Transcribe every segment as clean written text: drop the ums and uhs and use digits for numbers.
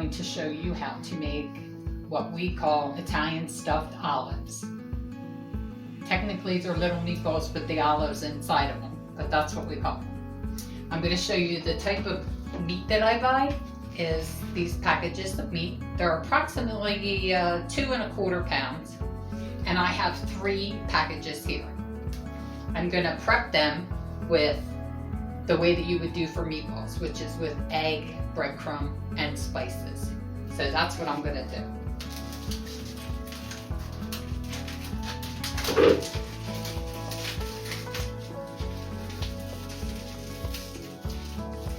going to show you how to make what we call Italian stuffed olives. Technically they're little meatballs with the olives inside of them, but that's what we call them. I'm going to show you the type of meat that I buy is these packages of meat. They're approximately 2¼ pounds, and I have 3 packages here. I'm going to prep them with the way that you would do for meatballs, which is with egg, breadcrumb, and spices. So that's what I'm going to do.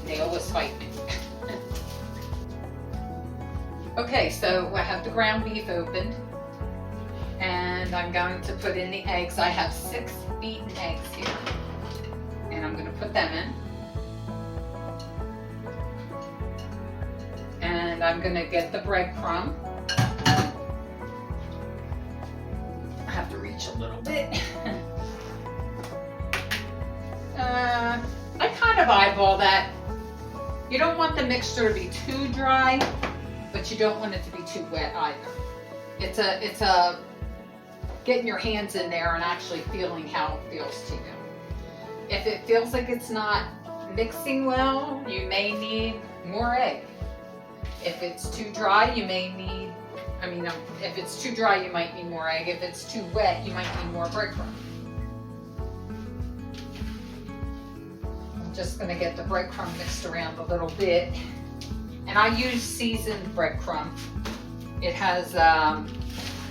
They always fight me. Okay, so I have the ground beef opened, and I'm going to put in the eggs. I have 6 beaten eggs here, and I'm going to put them in. And I'm going to get the breadcrumb. I have to reach a little bit. I kind of eyeball that. You don't want the mixture to be too dry, but you don't want it to be too wet either. It's a getting your hands in there and actually feeling how it feels to you. If it feels like it's not mixing well, you may need more egg. If it's too dry, you may need, if it's too dry, you might need more egg. If it's too wet, you might need more breadcrumb. I'm just going to get the breadcrumb mixed around a little bit. And I use seasoned breadcrumb. It has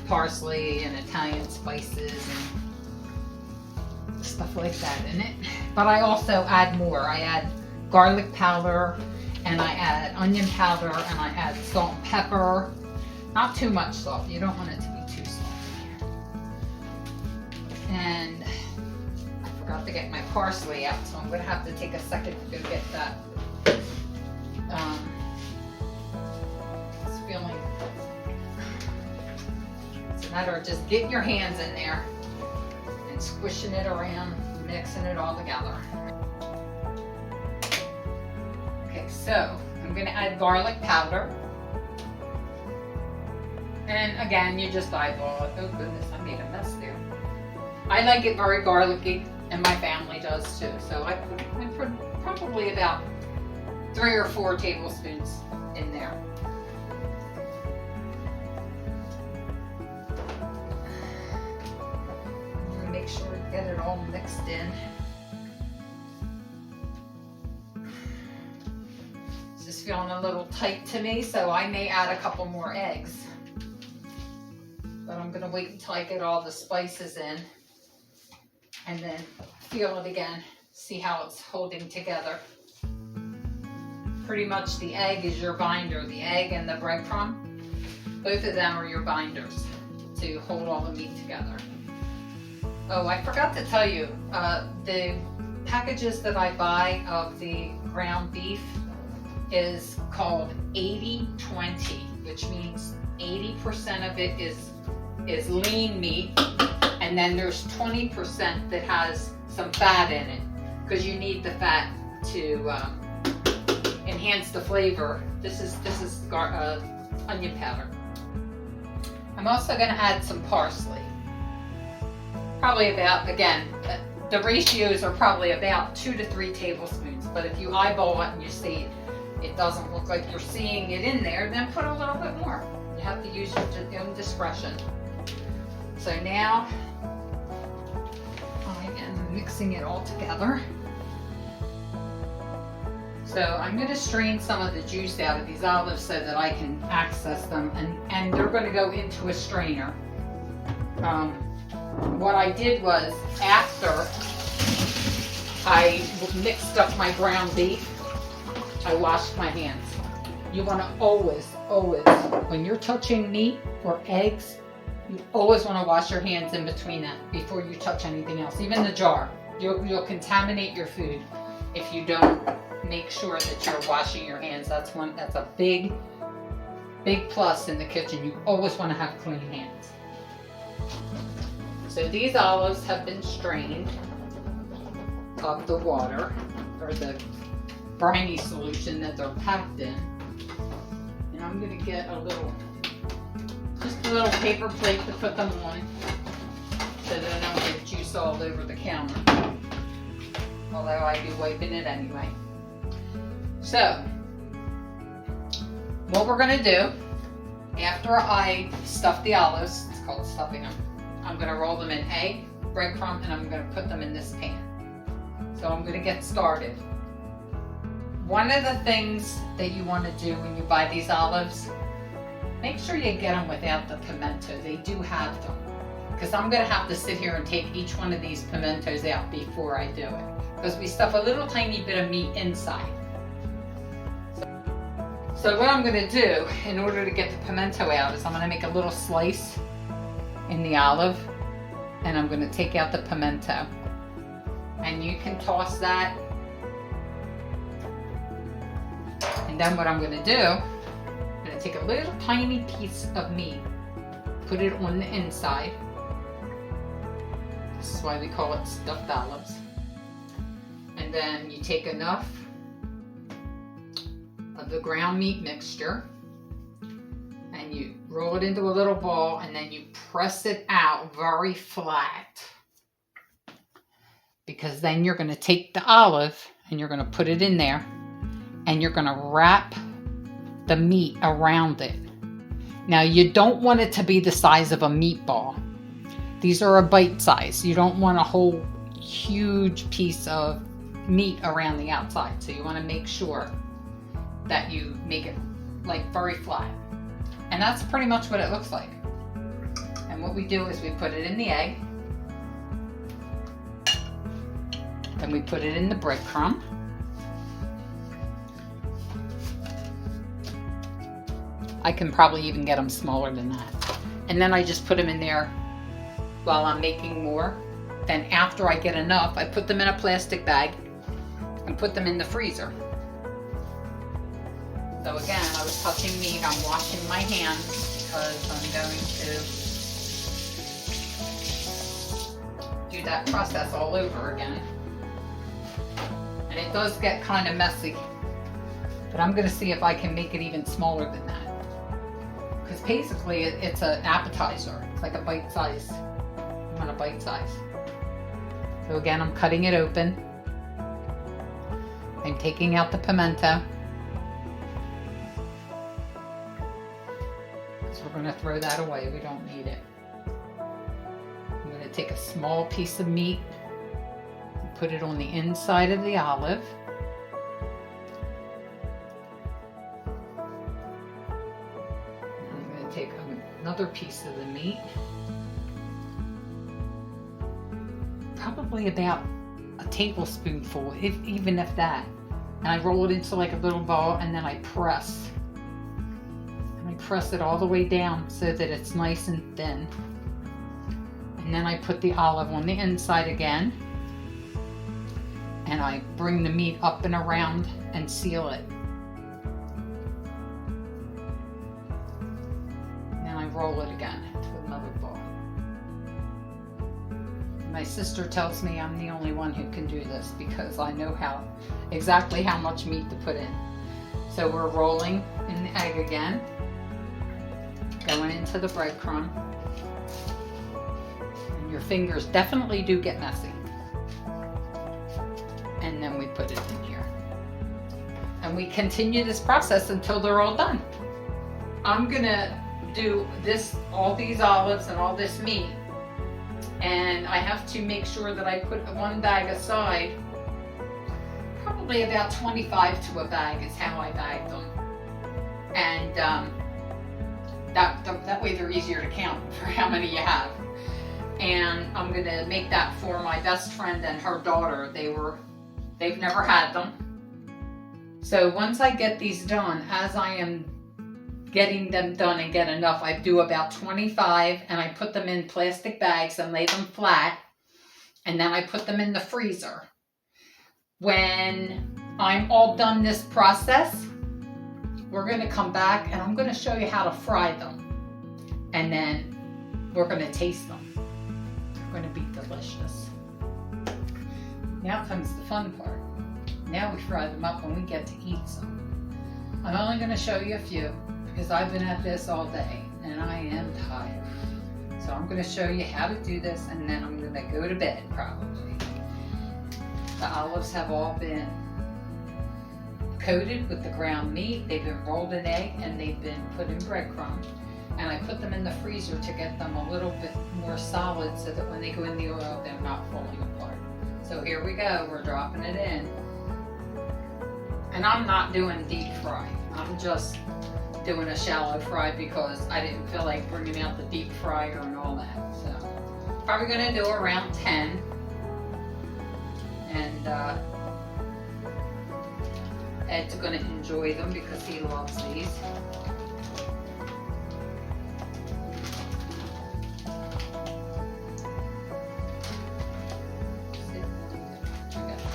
parsley and Italian spices and stuff like that in it. But I also add more. I add garlic powder, and I add onion powder, and I add salt and pepper. Not too much salt. You don't want it to be too salty. And I forgot to get my parsley out, so I'm going to have to take a second to go get that. It's feeling, it's a matter of just getting your hands in there and squishing it around, mixing it all together. Okay, so I'm going to add garlic powder. And again, you just eyeball it. Oh goodness, I made a mess there. I like it very garlicky, and my family does too. So I put probably about 3 or 4 tablespoons in there. I'm gonna make sure to get it all mixed in. It's just feeling a little tight to me, so I may add a couple more eggs. But I'm going to wait until I get all the spices in and then feel it again, see how it's holding together. Pretty much the egg is your binder. The egg and the breadcrumb, both of them are your binders to hold all the meat together. Oh, I forgot to tell you, the packages that I buy of the ground beef is called 80-20, which means 80% of it is lean meat, and then there's 20% that has some fat in it, because you need the fat to enhance the flavor. This is onion powder. I'm also going to add some parsley. Probably about, again, the ratios are probably about 2 to 3 tablespoons, but if you eyeball it and you see it doesn't look like you're seeing it in there, then put a little bit more. You have to use your own discretion. So now I am mixing it all together. So I'm going to strain some of the juice out of these olives so that I can access them, and they're going to go into a strainer. What I did was, after I mixed up my ground beef, I washed my hands. You want to always, when you're touching meat or eggs, you always want to wash your hands in between that before you touch anything else, even the jar. You'll contaminate your food if you don't make sure that you're washing your hands. That's a big plus in the kitchen. You always want to have clean hands. So these olives have been strained of the water, or the briny solution that they're packed in. And I'm gonna get just a little paper plate to put them on so that I don't get juice all over the counter. Although I do wiping it anyway. So, what we're gonna do, after I stuff the olives, it's called stuffing them, I'm gonna roll them in egg, breadcrumb, and I'm gonna put them in this pan. So I'm gonna get started. One of the things that you wanna do when you buy these olives, make sure you get them without the pimento. They do have them. Because I'm gonna have to sit here and take each one of these pimentos out before I do it. Because we stuff a little tiny bit of meat inside. So what I'm gonna do in order to get the pimento out is I'm gonna make a little slice in the olive and I'm gonna take out the pimento. And you can toss that. And then what I'm gonna do, I'm gonna take a little tiny piece of meat, put it on the inside. This is why we call it stuffed olives. And then you take enough of the ground meat mixture and you roll it into a little ball and then you press it out very flat. Because then you're going to take the olive and you're going to put it in there and you're going to wrap the meat around it. Now you don't want it to be the size of a meatball. These are a bite size. You don't want a whole huge piece of meat around the outside. So you want to make sure that you make it like very flat. And that's pretty much what it looks like. And what we do is we put it in the egg. Then we put it in the breadcrumb. I can probably even get them smaller than that. And then I just put them in there while I'm making more. Then after I get enough, I put them in a plastic bag and put them in the freezer. So again, I was touching meat. I'm washing my hands because I'm going to do that process all over again. And it does get kind of messy, but I'm going to see if I can make it even smaller than that. Because basically it's an appetizer. It's like a bite size. I want a bite size. So again, I'm cutting it open. I'm taking out the pimento. So we're going to throw that away. We don't need it. I'm going to take a small piece of meat and put it on the inside of the olive. I'm going to take another piece of the meat. Probably about a tablespoonful, even if that. And I roll it into like a little ball and then I press. And I press it all the way down so that it's nice and thin. And then I put the olive on the inside again. And I bring the meat up and around and seal it. And then I roll it again to another ball. My sister tells me I'm the only one who can do this because I know exactly how much meat to put in. So we're rolling in the egg again, going into the breadcrumb. And your fingers definitely do get messy. And then we put it in here. And we continue this process until they're all done. I'm gonna do all these olives and all this meat. And I have to make sure that I put one bag aside. Probably about 25 to a bag is how I bag them. And that way they're easier to count for how many you have. And I'm gonna make that for my best friend and her daughter. They've never had them. So once I get these done, as I am getting them done and get enough, I do about 25 and I put them in plastic bags and lay them flat, and then I put them in the freezer. When I'm all done this process, we're going to come back and I'm going to show you how to fry them, and then we're going to taste them. They're going to be delicious. Now comes the fun part. Now we fry them up and we get to eat some. I'm only going to show you a few because I've been at this all day and I am tired. So I'm going to show you how to do this, and then I'm going to go to bed probably. The olives have all been coated with the ground meat. They've been rolled in egg and they've been put in breadcrumbs. And I put them in the freezer to get them a little bit more solid so that when they go in the oil, they're not falling apart. So here we go, we're dropping it in. And I'm not doing deep fry. I'm just doing a shallow fry because I didn't feel like bringing out the deep fryer and all that. So probably gonna do around 10. And Ed's gonna enjoy them because he loves these.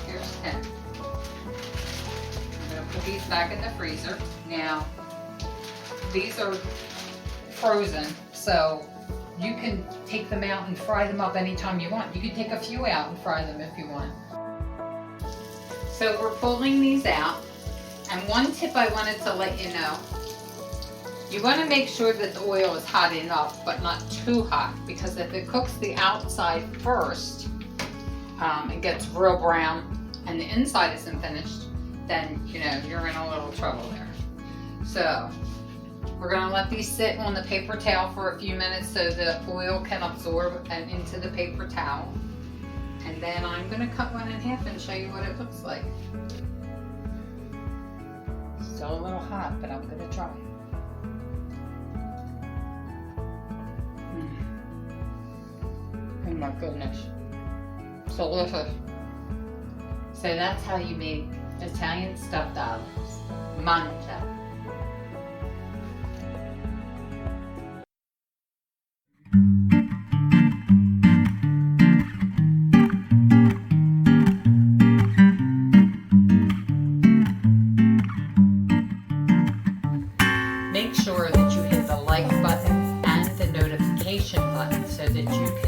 Here's 10. I'm gonna put these back in the freezer. Now, these are frozen, so you can take them out and fry them up anytime you want. You can take a few out and fry them if you want. So we're pulling these out, and one tip I wanted to let you know, you want to make sure that the oil is hot enough, but not too hot, because if it cooks the outside first, it gets real brown, and the inside isn't finished, then you're in a little trouble there. So we're going to let these sit on the paper towel for a few minutes so the oil can absorb and into the paper towel. And then I'm going to cut one in half and show you what it looks like. Still a little hot, but I'm going to try. Oh my goodness. Delicious. So that's how you make Italian stuffed olives. Mangia. Make sure that you hit the like button and the notification button so that you